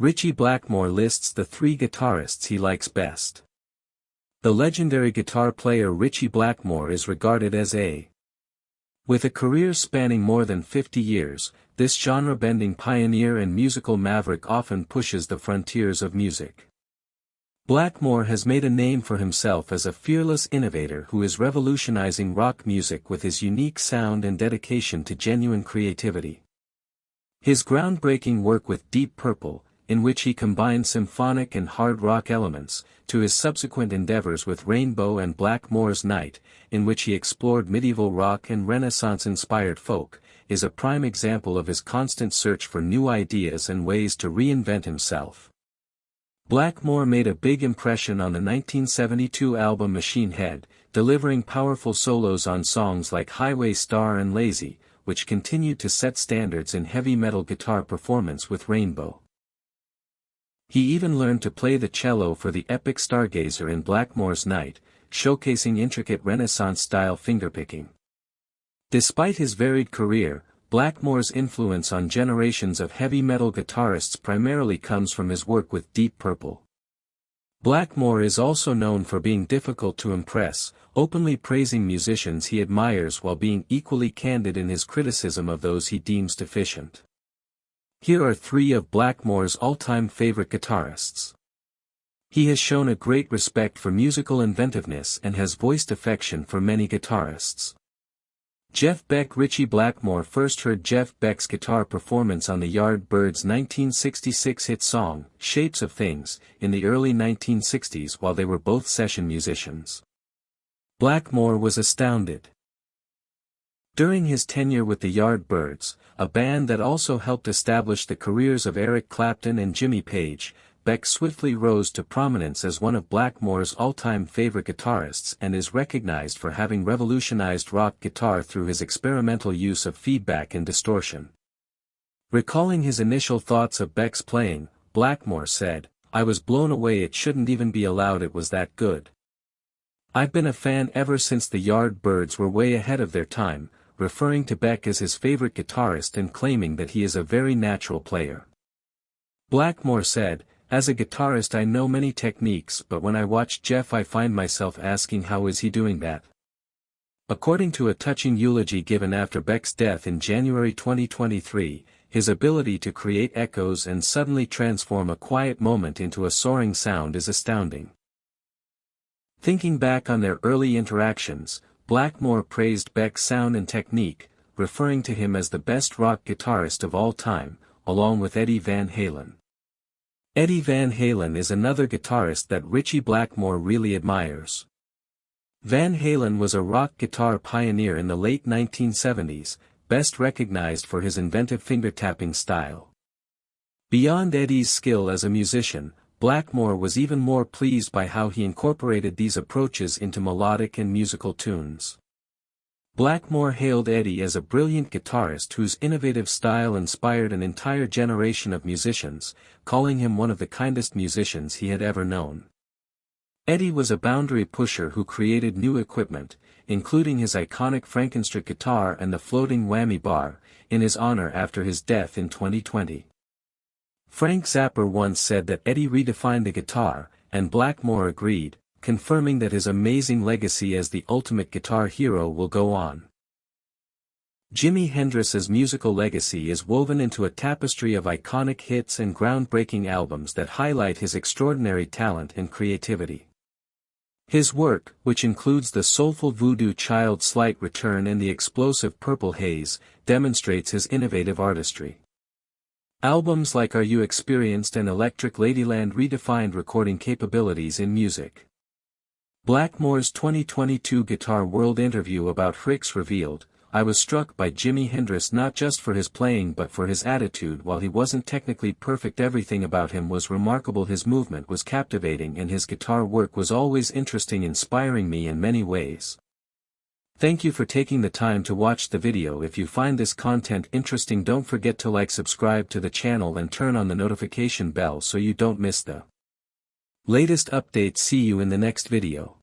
Ritchie Blackmore lists the 3 guitarists he likes best. The legendary guitar player Ritchie Blackmore is regarded as a with a career spanning more than 50 years, this genre-bending pioneer and musical maverick often pushes the frontiers of music. Blackmore has made a name for himself as a fearless innovator who is revolutionizing rock music with his unique sound and dedication to genuine creativity. His groundbreaking work with Deep Purple, in which he combined symphonic and hard rock elements, to his subsequent endeavors with Rainbow and Blackmore's Night, in which he explored medieval rock and Renaissance-inspired folk, is a prime example of his constant search for new ideas and ways to reinvent himself. Blackmore made a big impression on the 1972 album Machine Head, delivering powerful solos on songs like Highway Star and Lazy, which continued to set standards in heavy metal guitar performance with Rainbow. He even learned to play the cello for the epic Stargazer in Blackmore's Night, showcasing intricate Renaissance-style fingerpicking. Despite his varied career, Blackmore's influence on generations of heavy metal guitarists primarily comes from his work with Deep Purple. Blackmore is also known for being difficult to impress, openly praising musicians he admires while being equally candid in his criticism of those he deems deficient. Here are 3 of Blackmore's all-time favorite guitarists. He has shown a great respect for musical inventiveness and has voiced affection for many guitarists. Jeff Beck. Ritchie Blackmore first heard Jeff Beck's guitar performance on the Yardbirds' 1966 hit song, Shapes of Things, in the early 1960s while they were both session musicians. Blackmore was astounded. During his tenure with the Yardbirds, a band that also helped establish the careers of Eric Clapton and Jimmy Page, Beck swiftly rose to prominence as one of Blackmore's all-time favorite guitarists and is recognized for having revolutionized rock guitar through his experimental use of feedback and distortion. Recalling his initial thoughts of Beck's playing, Blackmore said, "I was blown away. It shouldn't even be allowed. It was that good. I've been a fan ever since the Yardbirds were way ahead of their time," referring to Beck as his favorite guitarist and claiming that he is a very natural player. Blackmore said, "As a guitarist I know many techniques, but when I watch Jeff I find myself asking how is he doing that?" According to a touching eulogy given after Beck's death in January 2023, his ability to create echoes and suddenly transform a quiet moment into a soaring sound is astounding. Thinking back on their early interactions, Blackmore praised Beck's sound and technique, referring to him as the best rock guitarist of all time, along with Eddie Van Halen. Eddie Van Halen is another guitarist that Ritchie Blackmore really admires. Van Halen was a rock guitar pioneer in the late 1970s, best recognized for his inventive finger-tapping style. Beyond Eddie's skill as a musician, Blackmore was even more pleased by how he incorporated these approaches into melodic and musical tunes. Blackmore hailed Eddie as a brilliant guitarist whose innovative style inspired an entire generation of musicians, calling him one of the kindest musicians he had ever known. Eddie was a boundary pusher who created new equipment, including his iconic Frankenstrat guitar and the floating whammy bar, in his honor after his death in 2020. Frank Zappa once said that Eddie redefined the guitar, and Blackmore agreed, confirming that his amazing legacy as the ultimate guitar hero will go on. Jimi Hendrix's musical legacy is woven into a tapestry of iconic hits and groundbreaking albums that highlight his extraordinary talent and creativity. His work, which includes the soulful Voodoo Child Slight Return and the explosive Purple Haze, demonstrates his innovative artistry. Albums like Are You Experienced and Electric Ladyland redefined recording capabilities in music. Blackmore's 2022 Guitar World interview about Hendrix revealed, "I was struck by Jimi Hendrix not just for his playing but for his attitude. While he wasn't technically perfect, everything about him was remarkable. His movement was captivating and his guitar work was always interesting, inspiring me in many ways." Thank you for taking the time to watch the video. If you find this content interesting, don't forget to like, subscribe to the channel and turn on the notification bell so you don't miss the latest updates. See you in the next video.